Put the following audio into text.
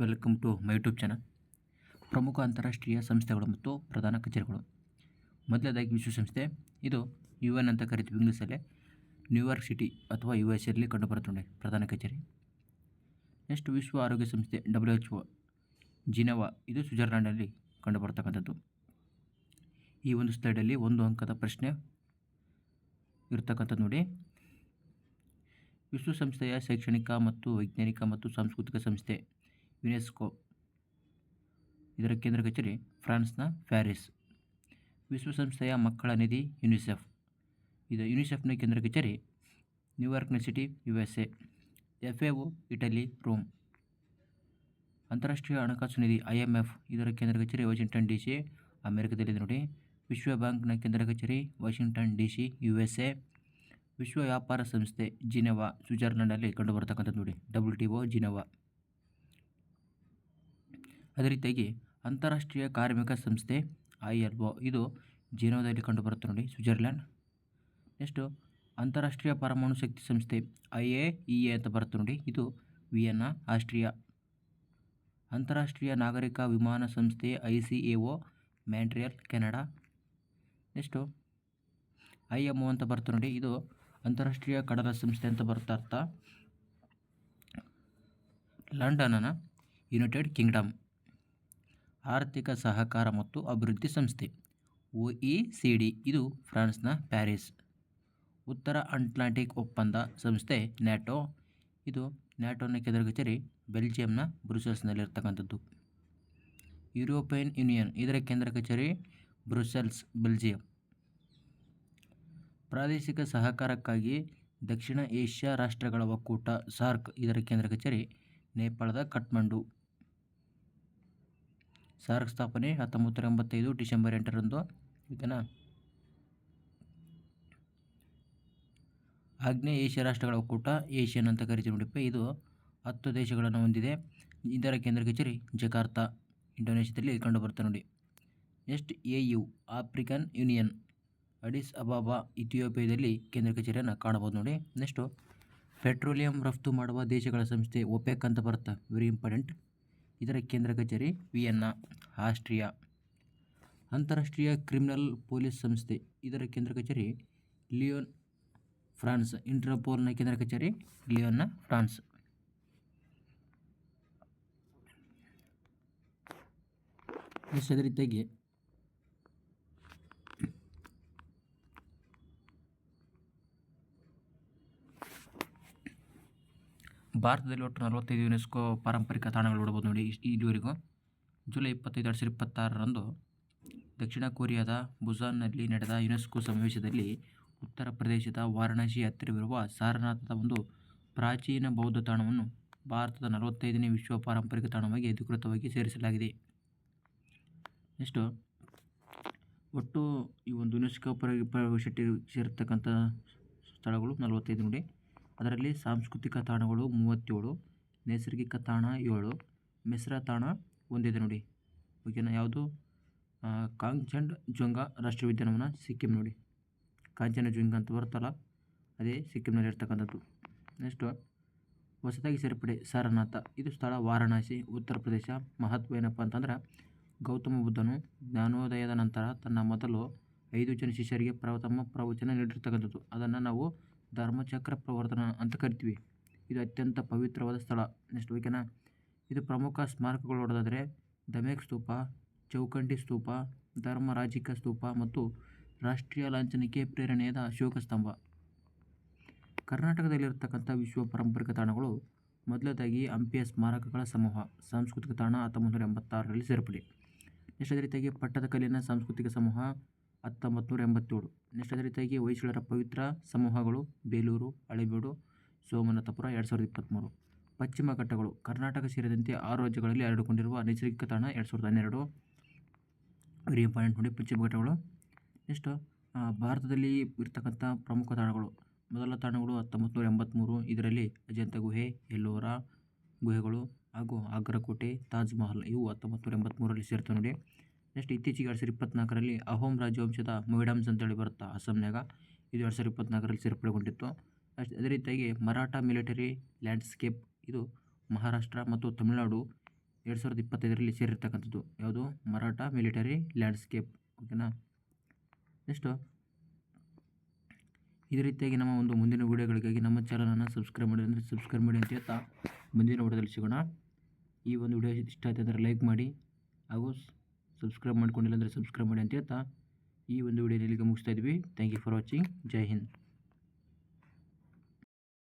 Welcome to my YouTube channel. ಪ್ರಮುಖ ಅಂತಾರಾಷ್ಟ್ರೀಯ ಸಂಸ್ಥೆಗಳು ಮತ್ತು ಪ್ರಧಾನ ಕಚೇರಿಗಳು. ಮೊದಲನೇದಾಗಿ ವಿಶ್ವಸಂಸ್ಥೆ. ಇದು UN ಅಂತ ಕರಿತೀವಿ ಇಂಗ್ಲೀಷಲ್ಲಿ. ನ್ಯೂಯಾರ್ಕ್ ಸಿಟಿ ಅಥವಾ USA ಕಂಡುಬರುತ್ತದೆ ಪ್ರಧಾನ ಕಚೇರಿ. ನೆಕ್ಸ್ಟ್ ವಿಶ್ವ ಆರೋಗ್ಯ ಸಂಸ್ಥೆ WHO ಜಿನೆವಾ. ಇದು ಸ್ವಿಟ್ಜರ್ಲ್ಯಾಂಡಲ್ಲಿ ಕಂಡುಬರ್ತಕ್ಕಂಥದ್ದು. ಈ ಒಂದು ಸ್ಲೈಡಲ್ಲಿ ಒಂದು ಅಂಕದ ಪ್ರಶ್ನೆ ಇರ್ತಕ್ಕಂಥದ್ದು ನೋಡಿ. ವಿಶ್ವಸಂಸ್ಥೆಯ ಶೈಕ್ಷಣಿಕ ಮತ್ತು ವೈಜ್ಞಾನಿಕ ಮತ್ತು ಸಾಂಸ್ಕೃತಿಕ ಸಂಸ್ಥೆ ಯುನೆಸ್ಕೋ. ಇದರ ಕೇಂದ್ರ ಕಚೇರಿ ಫ್ರಾನ್ಸ್ನ ಪ್ಯಾರಿಸ್. ವಿಶ್ವಸಂಸ್ಥೆಯ ಮಕ್ಕಳ ನಿಧಿ ಯುನಿಸೆಫ್. ಇದು ಯುನಿಸೆಫ್ನ ಕೇಂದ್ರ ಕಚೇರಿ ನ್ಯೂಯಾರ್ಕ್ನ city USA. FAO Italy Rome. ಅಂತಾರಾಷ್ಟ್ರೀಯ ಹಣಕಾಸು ನಿಧಿ IMF. ಇದರ ಕೇಂದ್ರ ಕಚೇರಿ ವಾಷಿಂಗ್ಟನ್ DC ಅಮೆರಿಕದಲ್ಲಿದೆ ನೋಡಿ. ವಿಶ್ವ ಬ್ಯಾಂಕ್ನ ಕೇಂದ್ರ ಕಚೇರಿ ವಾಷಿಂಗ್ಟನ್ DC USA. ವಿಶ್ವ ವ್ಯಾಪಾರ ಸಂಸ್ಥೆ ಜಿನೆವಾ ಸ್ವಿಟ್ಜರ್ಲ್ಯಾಂಡಲ್ಲಿ ಕಂಡುಬರ್ತಕ್ಕಂಥದ್ದು ನೋಡಿ. WTO Geneva. ಅದೇ ರೀತಿಯಾಗಿ ಅಂತಾರಾಷ್ಟ್ರೀಯ ಕಾರ್ಮಿಕ ಸಂಸ್ಥೆ ILO. ಇದು ಜಿನೆವಾದಲ್ಲಿ ಕಂಡುಬರುತ್ತೆ ನೋಡಿ, ಸ್ವಿಟ್ಜರ್ಲ್ಯಾಂಡ್. ನೆಕ್ಸ್ಟು ಅಂತಾರಾಷ್ಟ್ರೀಯ ಪರಮಾಣು ಶಕ್ತಿ ಸಂಸ್ಥೆ IAEA ಅಂತ ಬರುತ್ತೆ ನೋಡಿ. ಇದು ವಿಯೆನ್ನಾ ಆಸ್ಟ್ರಿಯಾ. ಅಂತಾರಾಷ್ಟ್ರೀಯ ನಾಗರಿಕ ವಿಮಾನ ಸಂಸ್ಥೆ ICAO Montreal Canada. Next IMO ಅಂತ ಬರುತ್ತೆ ನೋಡಿ. ಇದು ಅಂತಾರಾಷ್ಟ್ರೀಯ ಕಡಲ ಸಂಸ್ಥೆ ಅಂತ ಬರುತ್ತೆ ಅರ್ಥ. ಲಂಡನ್ನ ಯುನೈಟೆಡ್ ಕಿಂಗ್ಡಮ್. ಆರ್ಥಿಕ ಸಹಕಾರ ಮತ್ತು ಅಭಿವೃದ್ಧಿ ಸಂಸ್ಥೆ OECD. ಇದು ಫ್ರಾನ್ಸ್ನ ಪ್ಯಾರಿಸ್. ಉತ್ತರ ಅಟ್ಲಾಂಟಿಕ್ ಒಪ್ಪಂದ ಸಂಸ್ಥೆ ನ್ಯಾಟೋ. ಇದು ನ್ಯಾಟೋನ ಕೇಂದ್ರ ಕಚೇರಿ ಬೆಲ್ಜಿಯಂನ ಬ್ರುಸೆಲ್ಸ್ನಲ್ಲಿರ್ತಕ್ಕಂಥದ್ದು. European union. ಇದರ ಕೇಂದ್ರ ಕಚೇರಿ ಬ್ರುಸೆಲ್ಸ್, ಬೆಲ್ಜಿಯಂ. ಪ್ರಾದೇಶಿಕ ಸಹಕಾರಕ್ಕಾಗಿ ದಕ್ಷಿಣ ಏಷ್ಯಾ ರಾಷ್ಟ್ರಗಳ ಒಕ್ಕೂಟ ಸಾರ್ಕ್. ಇದರ ಕೇಂದ್ರ ಕಚೇರಿ ನೇಪಾಳದ ಕಠ್ಮಂಡು. ಸಾರ್ಕ್ ಸ್ಥಾಪನೆ 1985 ಡಿಸೆಂಬರ್ 8ರಂದು. ಓಕೆನಾ. ಆಗ್ನೇಯ ಏಷ್ಯಾ ರಾಷ್ಟ್ರಗಳ ಒಕ್ಕೂಟ ಏಷ್ಯನ್ ಅಂತ ಕರಿತೀವಿ ನೋಡಿಪ್ಪ. ಇದು 10 ದೇಶಗಳನ್ನು ಹೊಂದಿದೆ. ಇದರ ಕೇಂದ್ರ ಕಚೇರಿ ಜಕಾರ್ತಾ, ಇಂಡೋನೇಷ್ಯಾದಲ್ಲಿ ಕಂಡುಬರುತ್ತೆ ನೋಡಿ. Next AU African Union. Addis Ababa ಇಥಿಯೋಪಿಯಾದಲ್ಲಿ ಕೇಂದ್ರ ಕಚೇರಿಯನ್ನು ಕಾಣಬಹುದು ನೋಡಿ. ನೆಕ್ಸ್ಟು ಪೆಟ್ರೋಲಿಯಂ ರಫ್ತು ಮಾಡುವ ದೇಶಗಳ ಸಂಸ್ಥೆ OPEC ಅಂತ ಬರುತ್ತೆ, ವೆರಿ ಇಂಪಾರ್ಟೆಂಟ್. ಇದರ ಕೇಂದ್ರ ಕಚೇರಿ ವಿಯೆನ್ನಾ, ಆಸ್ಟ್ರಿಯಾ. ಅಂತಾರಾಷ್ಟ್ರೀಯ ಕ್ರಿಮಿನಲ್ ಪೊಲೀಸ್ ಸಂಸ್ಥೆ. ಇದರ ಕೇಂದ್ರ ಕಚೇರಿ ಲಿಯೋನ್, ಫ್ರಾನ್ಸ್. ಇಂಟರ್ಪೋಲ್ನ ಕೇಂದ್ರ ಕಚೇರಿ ಲಿಯೋನ್ನ, ಫ್ರಾನ್ಸ್. ಅದೇ ರೀತಿಯಾಗಿ ಭಾರತದಲ್ಲಿ ಒಟ್ಟು 45 ಯುನೆಸ್ಕೋ ಪಾರಂಪರಿಕ ತಾಣಗಳು ನೋಡ್ಬೋದು ನೋಡಿ ಇದುವರೆಗೂ. ಜುಲೈ 25, 2026ರಂದು ದಕ್ಷಿಣ ಕೊರಿಯಾದ ಬುಸಾನ್ನಲ್ಲಿ ನಡೆದ ಯುನೆಸ್ಕೋ ಸಮಾವೇಶದಲ್ಲಿ ಉತ್ತರ ಪ್ರದೇಶದ ವಾರಣಾಸಿ ಹತ್ತಿರವಿರುವ ಸಾರನಾಥದ ಒಂದು ಪ್ರಾಚೀನ ಬೌದ್ಧ ತಾಣವನ್ನು ಭಾರತದ 45ನೇ ವಿಶ್ವ ಪಾರಂಪರಿಕ ತಾಣವಾಗಿ ಅಧಿಕೃತವಾಗಿ ಸೇರಿಸಲಾಗಿದೆ. ನೆಕ್ಸ್ಟು ಒಟ್ಟು ಈ ಒಂದು ಯುನೆಸ್ಕೋ ಪರಿಷತ್ತಿಗೆ ಸೇರಿರ್ತಕ್ಕಂಥ ಸ್ಥಳಗಳು 45 ನೋಡಿ. ಅದರಲ್ಲಿ ಸಾಂಸ್ಕೃತಿಕ ತಾಣಗಳು 37, ನೈಸರ್ಗಿಕ ತಾಣ 7, ಮೆಸ್ರಾ ತಾಣ ಒಂದಿದೆ ನೋಡಿ. ಓಕೆನಾ. ಯಾವುದು? ಕಾಂಗ್ಚೆಂಜುಂಗ ರಾಷ್ಟ್ರೀಯ ಉದ್ಯಾನವನ, ಸಿಕ್ಕಿಂ ನೋಡಿ. ಕಾಂಚನಜುಂಗ ಅಂತ ಬರುತ್ತಲ್ಲ, ಅದೇ ಸಿಕ್ಕಿಂನಲ್ಲಿ ಇರ್ತಕ್ಕಂಥದ್ದು. ನೆಕ್ಸ್ಟು ಹೊಸದಾಗಿ ಸೇರ್ಪಡೆ ಸಾರನಾಥ. ಇದು ಸ್ಥಳ ವಾರಣಾಸಿ, ಉತ್ತರ ಪ್ರದೇಶ. ಮಹತ್ವ ಏನಪ್ಪ ಅಂತಂದ್ರೆ, ಗೌತಮ ಬುದ್ಧನು ಜ್ಞಾನೋದಯದ ನಂತರ ತನ್ನ ಮೊದಲು 5 ಜನ ಶಿಷ್ಯರಿಗೆ ಪ್ರಥಮ ಪ್ರವಚನ ನೀಡಿರ್ತಕ್ಕಂಥದ್ದು. ಅದನ್ನು ನಾವು ಧರ್ಮಚಕ್ರ ಪ್ರವರ್ತನ ಅಂತ ಕರಿತೀವಿ. ಇದು ಅತ್ಯಂತ ಪವಿತ್ರವಾದ ಸ್ಥಳ. ನೆಕ್ಸ್ಟ್ ಓಕೆನಾ. ಇದು ಪ್ರಮುಖ ಸ್ಮಾರಕಗಳು ನೋಡೋದಾದರೆ ದಮೇಕ್ ಸ್ತೂಪ, ಚೌಕಂಡಿ ಸ್ತೂಪ, ಧರ್ಮರಾಜಿಕ ಸ್ತೂಪ ಮತ್ತು ರಾಷ್ಟ್ರೀಯ ಲಾಂಛನಕ್ಕೆ ಪ್ರೇರಣೆಯಾದ ಅಶೋಕ ಸ್ತಂಭ. ಕರ್ನಾಟಕದಲ್ಲಿರ್ತಕ್ಕಂಥ ವಿಶ್ವ ಪಾರಂಪರಿಕ ತಾಣಗಳು. ಮೊದಲದಾಗಿ ಹಂಪಿಯ ಸ್ಮಾರಕಗಳ ಸಮೂಹ, ಸಾಂಸ್ಕೃತಿಕ ತಾಣ 1986ರಲ್ಲಿ ಸೇರ್ಪಡೆ. ನೆಕ್ಸ್ಟ್ ಅದೇ ರೀತಿಯಾಗಿ ಪಟ್ಟದಕಲ್ಲಿನ ಸಾಂಸ್ಕೃತಿಕ ಸಮೂಹ 1987. ನೆಕ್ಸ್ಟ್ ಅದೇ ರೀತಿಯಾಗಿ ಹೊಯ್ಸಳರ ಪವಿತ್ರ ಸಮೂಹಗಳು ಬೇಲೂರು, ಹಳೆಬೀಡು, ಸೋಮನಾಥಪುರ 2023. ಪಶ್ಚಿಮ ಘಟ್ಟಗಳು ಕರ್ನಾಟಕ ಸೇರಿದಂತೆ 6 ರಾಜ್ಯಗಳಲ್ಲಿ ಹರಡಿಕೊಂಡಿರುವ ನೈಸರ್ಗಿಕ ತಾಣ 2012. ವೆರಿ ಇಂಪಾರ್ಟೆಂಟ್ ನೋಡಿ ಪಶ್ಚಿಮ ಘಟ್ಟಗಳು. ನೆಕ್ಸ್ಟ್ ಭಾರತದಲ್ಲಿ ಇರ್ತಕ್ಕಂಥ ಪ್ರಮುಖ ತಾಣಗಳು. ಮೊದಲ ತಾಣಗಳು 1983. ಇದರಲ್ಲಿ ಅಜಂತ ಗುಹೆ, ಎಲ್ಲೋರಾ ಗುಹೆಗಳು ಹಾಗೂ ಆಗ್ರಾ ಕೋಟೆ, ತಾಜ್ ಮಹಲ್ ಇವು 1983ರಲ್ಲಿ ಸೇರ್ತವೆ ನೋಡಿ. ನೆಕ್ಸ್ಟ್ ಇತ್ತೀಚೆಗೆ 2024ರಲ್ಲಿ ಅಹೋಮ್ ರಾಜವಂಶದ ಮೊಯ್ಡಮ್ಸ್ ಅಂತೇಳಿ ಬರುತ್ತೆ ಅಸ್ಸಾಂನಾಗ. ಇದು 2024ರಲ್ಲಿ ಸೇರ್ಪಡೆಗೊಂಡಿತ್ತು. ಅದೇ ರೀತಿಯಾಗಿ ಮರಾಠ ಮಿಲಿಟರಿ ಲ್ಯಾಂಡ್ಸ್ಕೇಪ್. ಇದು ಮಹಾರಾಷ್ಟ್ರ ಮತ್ತು ತಮಿಳುನಾಡು 2025ರಲ್ಲಿ ಸೇರಿರ್ತಕ್ಕಂಥದ್ದು ಯಾವುದು ಮರಾಠ ಮಿಲಿಟರಿ ಲ್ಯಾಂಡ್ಸ್ಕೇಪ್. ಓಕೆನಾ. ನೆಕ್ಸ್ಟು ಇದೇ ರೀತಿಯಾಗಿ ನಮ್ಮ ಒಂದು ಮುಂದಿನ ವೀಡಿಯೋಗಳಿಗಾಗಿ ನಮ್ಮ ಚಾನಲನ್ನು ಸಬ್ಸ್ಕ್ರೈಬ್ ಮಾಡಿ ಅಂದರೆ ಸಬ್ಸ್ಕ್ರೈಬ್ ಮಾಡಿ ಅಂತ ಹೇಳ್ತಾ ಮುಂದಿನ ವಿಡಿಯೋದಲ್ಲಿ ಸಿಗೋಣ. ಈ ಒಂದು ವಿಡಿಯೋ ಇಷ್ಟ ಆಯ್ತು ಅಂದರೆ ಲೈಕ್ ಮಾಡಿ ಹಾಗೂ ಸಬ್ಸ್ಕ್ರೈಬ್ ಮಾಡ್ಕೊಂಡಿಲ್ಲ ಅಂದರೆ ಸಬ್ಸ್ಕ್ರೈಬ್ ಮಾಡಿ ಅಂತ ಹೇಳ್ತಾ ಈ ಒಂದು ವಿಡಿಯೋನ ಇಲ್ಲಿಗೆ ಮುಗಿಸ್ತಾ ಇದ್ವಿ. Thank you for watching. ಜೈ ಹಿಂದ್.